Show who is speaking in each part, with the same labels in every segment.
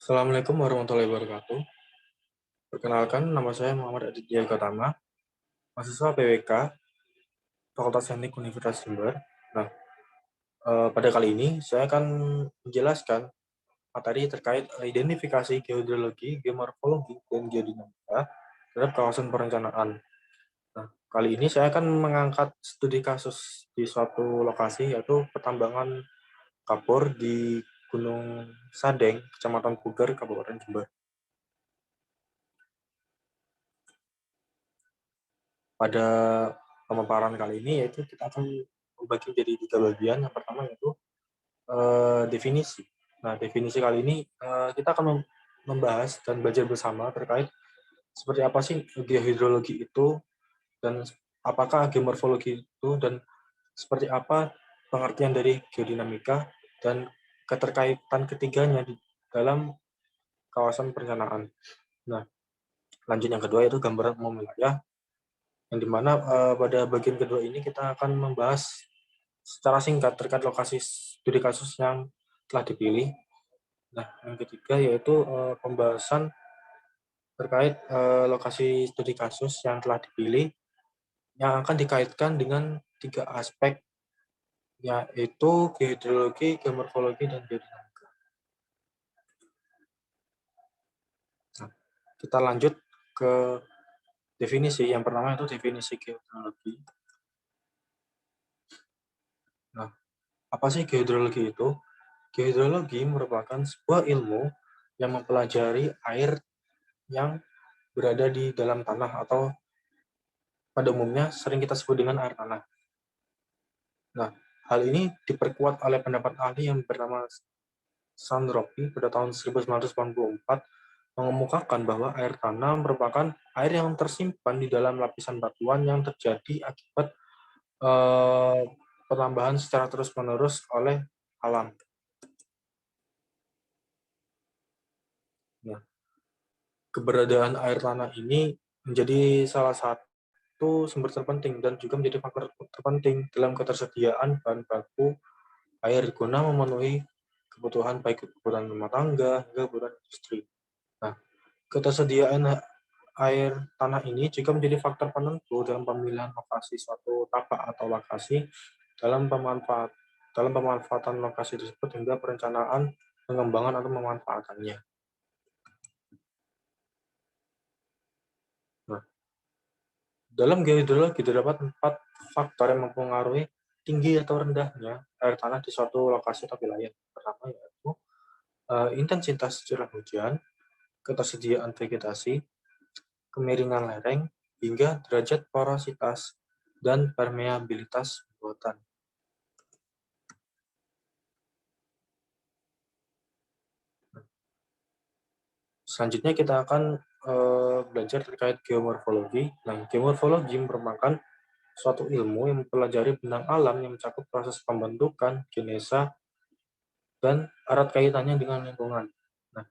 Speaker 1: Assalamualaikum warahmatullahi wabarakatuh. Perkenalkan, nama saya Muhammad Aditya Gautama, mahasiswa PWK, Fakultas Teknik Universitas Jember. Nah, pada kali ini saya akan menjelaskan materi terkait identifikasi geodesiologi, geomorfologi, dan geodinamika terhadap kawasan perencanaan. Nah, kali ini saya akan mengangkat studi kasus di suatu lokasi, yaitu pertambangan kapur di Gunung Sadeng, Kecamatan Puger, Kabupaten Jember. Pada pemaparan kali ini yaitu kita akan membagi menjadi 3 bagian. Yang pertama yaitu definisi. Nah, definisi kali ini kita akan membahas dan belajar bersama terkait seperti apa sih geohidrologi itu dan apakah geomorfologi itu dan seperti apa pengertian dari geodinamika dan keterkaitan ketiganya di dalam kawasan perencanaan. Nah, lanjut yang kedua yaitu gambaran umum wilayah, yang dimana pada bagian kedua ini kita akan membahas secara singkat terkait lokasi studi kasus yang telah dipilih. Nah, yang ketiga yaitu pembahasan terkait lokasi studi kasus yang telah dipilih yang akan dikaitkan dengan 3 aspek, yaitu geohidrologi, geomorfologi, dan geodinamika. Nah, kita lanjut ke definisi. Yang pertama itu definisi geohidrologi. Nah, apa sih geohidrologi itu? Geohidrologi merupakan sebuah ilmu yang mempelajari air yang berada di dalam tanah atau pada umumnya sering kita sebut dengan air tanah. Nah, hal ini diperkuat oleh pendapat ahli yang bernama Sandropi pada tahun 1984 mengemukakan bahwa air tanah merupakan air yang tersimpan di dalam lapisan batuan yang terjadi akibat eh, penambahan secara terus-menerus oleh alam. Nah, keberadaan air tanah ini menjadi salah satu sumber terpenting dan juga menjadi faktor terpenting dalam ketersediaan bahan baku air guna memenuhi kebutuhan baik kebutuhan rumah tangga hingga kebutuhan industri. Nah, ketersediaan air tanah ini juga menjadi faktor penentu dalam pemilihan lokasi suatu tapak atau lokasi dalam pemanfaatan lokasi tersebut hingga perencanaan pengembangan atau pemanfaatannya. Nah, dalam geohidrologi terdapat 4 faktor yang mempengaruhi tinggi atau rendahnya air tanah di suatu lokasi atau wilayah. Pertama yaitu intensitas curah hujan, ketersediaan vegetasi, kemiringan lereng, hingga derajat porositas dan permeabilitas buatan. Selanjutnya kita akan belajar terkait geomorfologi. Nah, geomorfologi merupakan suatu ilmu yang mempelajari benang alam yang mencakup proses pembentukan, genesa, dan erat kaitannya dengan lingkungan. Nah,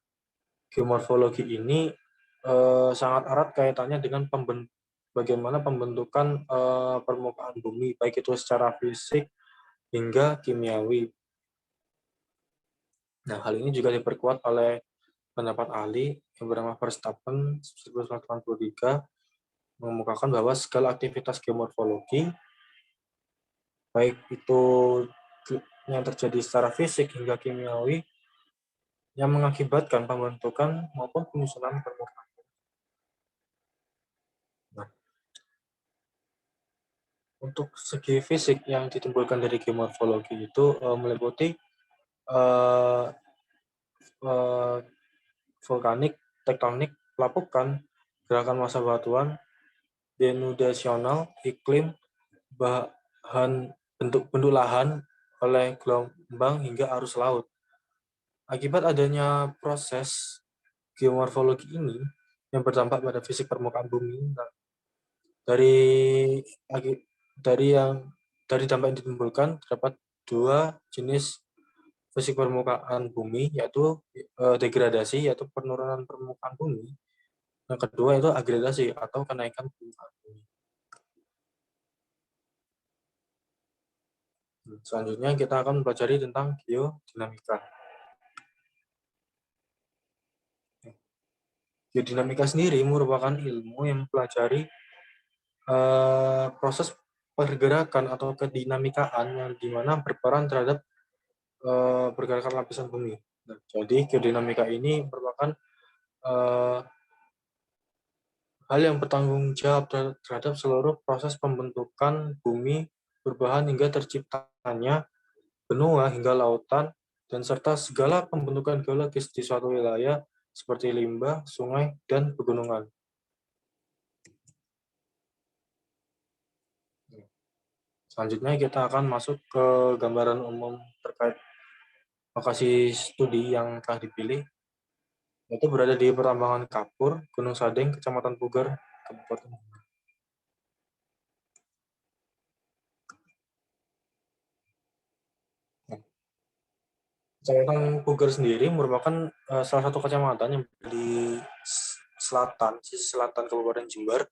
Speaker 1: geomorfologi ini sangat erat kaitannya dengan bagaimana pembentukan permukaan bumi, baik itu secara fisik hingga kimiawi. Nah, hal ini juga diperkuat oleh pendapat ahli yang bernama Verstappen 1983 mengemukakan bahwa segala aktivitas geomorfologi, baik itu yang terjadi secara fisik hingga kimiawi, yang mengakibatkan pembentukan maupun penyusunan permukaan. Nah, untuk segi fisik yang ditimbulkan dari geomorfologi itu meliputi uh, uh, vulkanik, tektonik, pelapukan, gerakan massa batuan, denudasional, iklim, bahan bentuk lahan oleh gelombang hingga arus laut. Akibat adanya proses geomorfologi ini yang berdampak pada fisik permukaan bumi, nah, dari dari yang dari dampak yang ditimbulkan terdapat 2 jenis fisik permukaan bumi, yaitu degradasi, yaitu penurunan permukaan bumi. Yang kedua itu agregasi atau kenaikan permukaan bumi. Selanjutnya kita akan mempelajari tentang geodinamika. Geodinamika sendiri merupakan ilmu yang mempelajari proses pergerakan atau kedinamikaan yang dimana berperan terhadap pergerakan lapisan bumi. Nah, jadi geodinamika ini merupakan eh, hal yang bertanggung jawab terhadap seluruh proses pembentukan bumi berbahan hingga terciptanya benua hingga lautan, dan serta segala pembentukan geologis di suatu wilayah seperti limbah, sungai, dan pegunungan. Selanjutnya kita akan masuk ke gambaran umum terkait lokasi studi yang telah dipilih, yaitu berada di Pertambangan Kapur, Gunung Sadeng, Kecamatan Puger, Kabupaten. Kecamatan Puger sendiri merupakan salah satu kecamatan yang di selatan, sisi selatan Kabupaten Jember,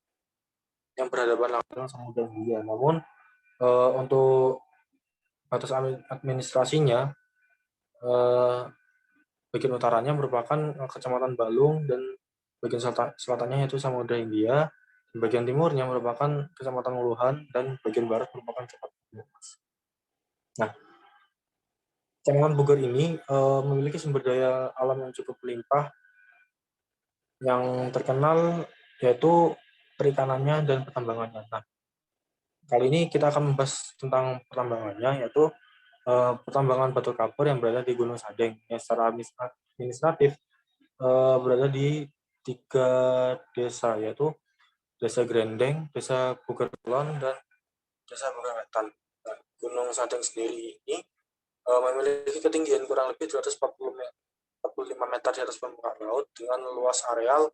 Speaker 1: yang berhadapan langsung sama Samudra Hindia. Namun untuk batas administrasinya, eh, bagian utaranya merupakan Kecamatan Balung, dan bagian selatannya yaitu Samudra Hindia, dan bagian timurnya merupakan Kecamatan Uluhan, dan bagian barat merupakan Kecamatan Banyumas. Nah, Kecamatan Buger ini memiliki sumber daya alam yang cukup melimpah, yang terkenal yaitu perikanannya dan pertambangannya. Nah, kali ini kita akan membahas tentang pertambangannya, yaitu pertambangan batu kapur yang berada di Gunung Sadeng, yang secara administratif berada di 3 desa, yaitu Desa Grendeng, Desa Bugerlon, dan Desa Bugerwetan. Nah, Gunung Sadeng sendiri ini memiliki ketinggian kurang lebih 245 meter di atas permukaan laut, dengan luas areal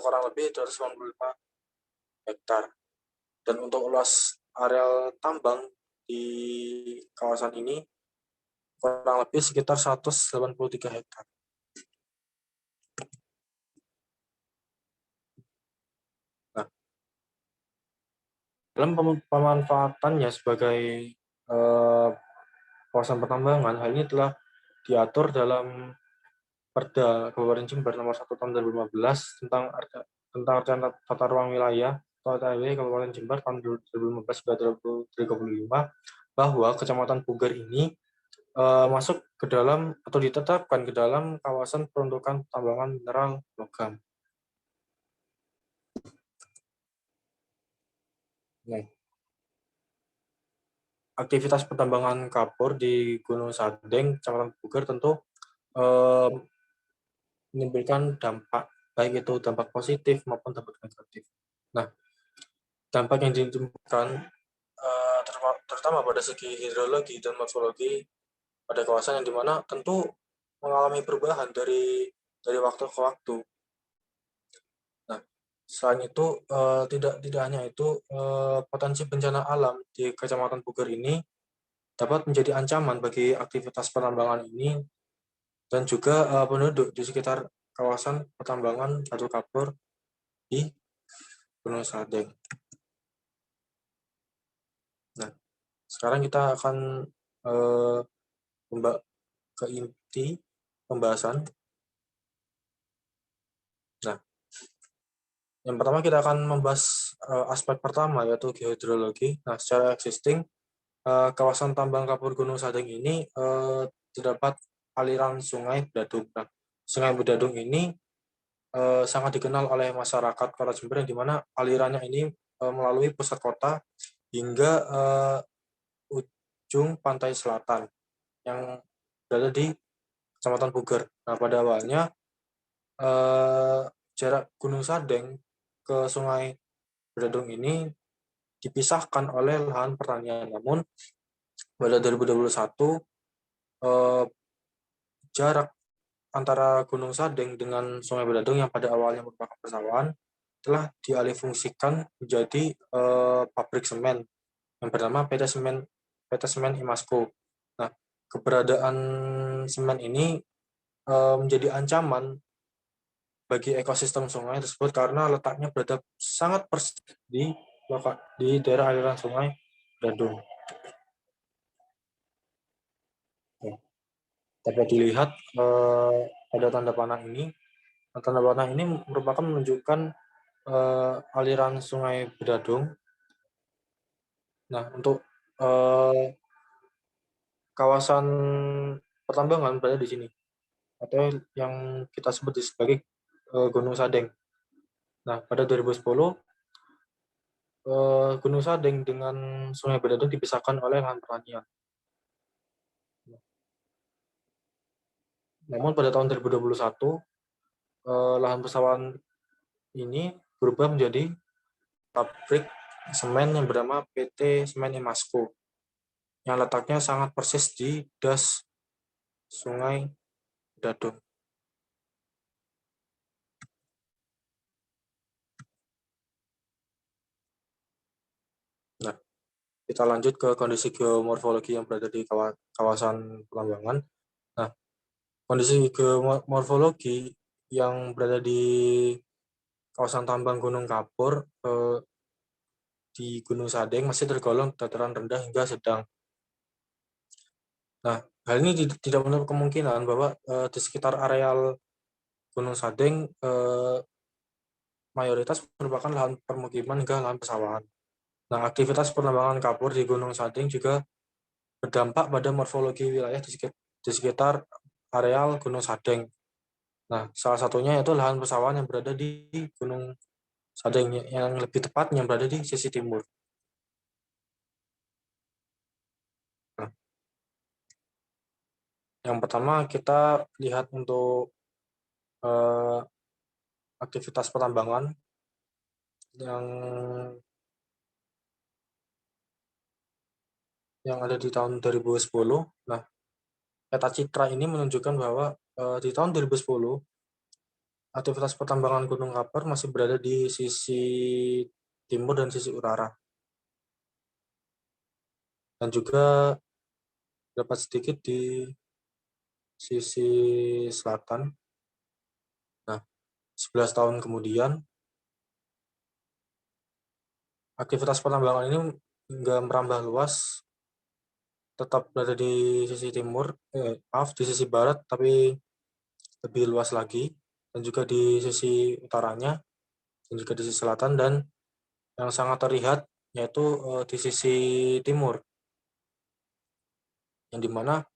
Speaker 1: kurang lebih 295 hektar. Dan untuk luas areal tambang di kawasan ini kurang lebih sekitar 183 hektar. Nah, dalam pemanfaatannya sebagai kawasan pertambangan, hal ini telah diatur dalam Perda Kabupaten Jember nomor 1 tahun 2015 tentang tata ruang wilayah atau TRW Kabupaten Jember tahun 2015 hingga 2035, bahwa Kecamatan Puger ini masuk ke dalam atau ditetapkan ke dalam kawasan peruntukan tambangan mineral logam. Nah, aktivitas pertambangan kapur di Gunung Sadeng, Kecamatan Puger tentu eh, menimbulkan dampak, baik itu dampak positif maupun dampak negatif. Nah, dampak yang ditimbulkan terutama pada segi hidrologi dan morfologi pada kawasan yang dimana tentu mengalami perubahan dari waktu ke waktu. Nah, selain itu tidak tidak hanya itu, potensi bencana alam di Kecamatan Puger ini dapat menjadi ancaman bagi aktivitas penambangan ini, dan juga penduduk di sekitar kawasan pertambangan batu kapur di Gunung Sadeng. Nah, sekarang kita akan uh, ke inti pembahasan. Nah, yang pertama kita akan membahas aspek pertama, yaitu geohidrologi. Nah, secara existing, kawasan tambang kapur Gunung Sadeng ini terdapat aliran Sungai Bedadung. Nah, Sungai Bedadung ini sangat dikenal oleh masyarakat Kota Jember, yang dimana alirannya ini melalui pusat kota hingga ujung pantai selatan yang berada di Kecamatan Puger. Nah, pada awalnya eh, jarak Gunung Sadeng ke Sungai Bedadung ini dipisahkan oleh lahan pertanian. Namun pada 2021 eh, jarak antara Gunung Sadeng dengan Sungai Bedadung yang pada awalnya merupakan persawahan telah dialihfungsikan menjadi pabrik semen yang bernama PT Semen Imasco. Nah, keberadaan semen ini menjadi ancaman bagi ekosistem sungai tersebut karena letaknya berada sangat persis di daerah aliran Sungai Bedadung. Ya, dapat dilihat pada tanda panah ini Nah, tanda warna ini merupakan menunjukkan aliran Sungai Bedadung. Nah, untuk kawasan pertambangan berada di sini, atau yang kita sebut sebagai Gunung Sadeng. Nah, pada 2010 Gunung Sadeng dengan Sungai Bedadung dipisahkan oleh lahan pertanian. Namun pada tahun 2021 lahan persawahan ini berubah menjadi pabrik semen yang bernama PT Semen Emasco yang letaknya sangat persis di das Sungai Bedadung. Nah, kita lanjut ke kondisi geomorfologi yang berada di kawasan Pelambangan. Nah, kondisi geomorfologi yang berada di kawasan tambang Gunung Kapur di Gunung Sadeng masih tergolong dataran rendah hingga sedang. Nah, hal ini tidak menutup kemungkinan bahwa di sekitar areal Gunung Sadeng mayoritas merupakan lahan permukiman hingga lahan persawahan. Nah, aktivitas penambangan kapur di Gunung Sadeng juga berdampak pada morfologi wilayah di sekitar areal Gunung Sadeng. Nah, salah satunya yaitu lahan persawahan yang berada di Gunung Sadeng, yang lebih tepatnya berada di sisi timur. Nah, yang pertama kita lihat untuk eh, aktivitas pertambangan yang ada di tahun 2010. Nah, peta citra ini menunjukkan bahwa di tahun 2010 aktivitas pertambangan Gunung Kapur masih berada di sisi timur dan sisi utara, dan juga dapat sedikit di sisi selatan. Nah, 11 tahun kemudian aktivitas pertambangan ini nggak merambah luas, tetap berada di sisi timur, di sisi barat, tapi lebih luas lagi, dan juga di sisi utaranya, dan juga di sisi selatan, dan yang sangat terlihat yaitu di sisi timur, yang dimana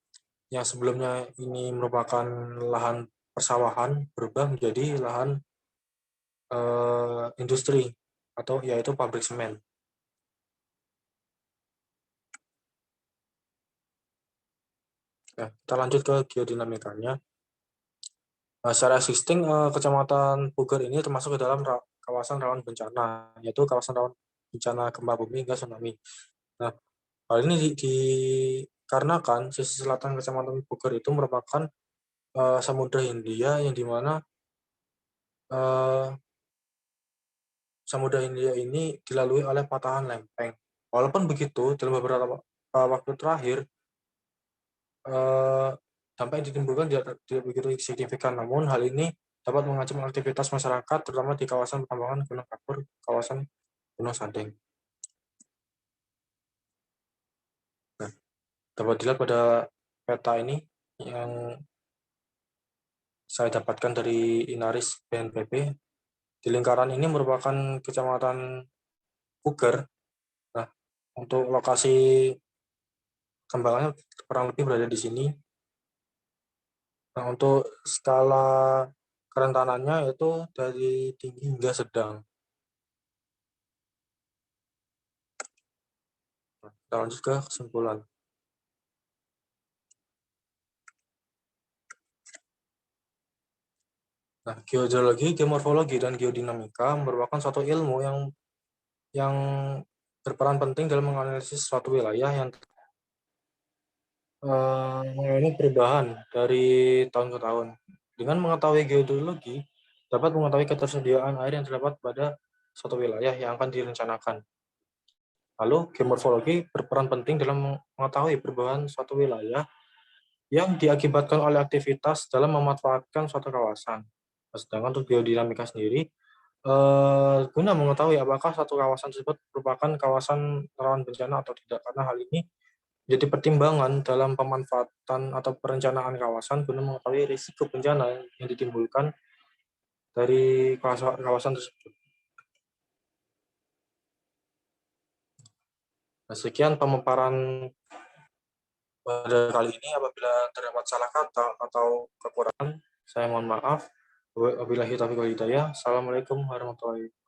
Speaker 1: yang sebelumnya ini merupakan lahan persawahan berubah menjadi lahan industri, atau yaitu pabrik semen. Nah, kita lanjut ke geodinamikanya. Nah, secara existing Kecamatan Puger ini termasuk ke dalam kawasan rawan bencana, yaitu kawasan rawan bencana gempa bumi hingga tsunami. Nah, hal ini dikarenakan sisi selatan Kecamatan Puger itu merupakan Samudra Hindia, yang dimana uh, Samudra Hindia ini dilalui oleh patahan lempeng. Walaupun begitu, dalam beberapa waktu terakhir eh, dampak yang ditimbulkan tidak begitu signifikan. Namun hal ini dapat mengancam aktivitas masyarakat, terutama di kawasan pertambangan Gunung Kapur, kawasan Gunung Sadeng. Nah, dapat dilihat pada peta ini yang saya dapatkan dari Inaris BNPB. Di lingkaran ini merupakan Kecamatan Puger. Nah, untuk lokasi kembangannya kurang lebih berada di sini. Nah, untuk skala kerentanannya itu dari tinggi hingga sedang. Nah, kita lanjut ke kesimpulan. Nah, geogeologi, geomorfologi, dan geodinamika merupakan suatu ilmu yang berperan penting dalam menganalisis suatu wilayah yang mengalami perubahan dari tahun ke tahun. Dengan mengetahui geologi, dapat mengetahui ketersediaan air yang terdapat pada suatu wilayah yang akan direncanakan. Lalu, geomorfologi berperan penting dalam mengetahui perubahan suatu wilayah yang diakibatkan oleh aktivitas dalam memanfaatkan suatu kawasan. Sedangkan untuk geodinamika sendiri, guna mengetahui apakah satu kawasan tersebut merupakan kawasan rawan bencana atau tidak, karena hal ini jadi pertimbangan dalam pemanfaatan atau perencanaan kawasan guna mengetahui risiko bencana yang ditimbulkan dari kawasan tersebut. Nah, sekian pemaparan pada kali ini. Apabila terdapat salah kata atau kekurangan, saya mohon maaf. Wabillahi taufiq wal hidayah. Assalamualaikum warahmatullahi wabarakatuh.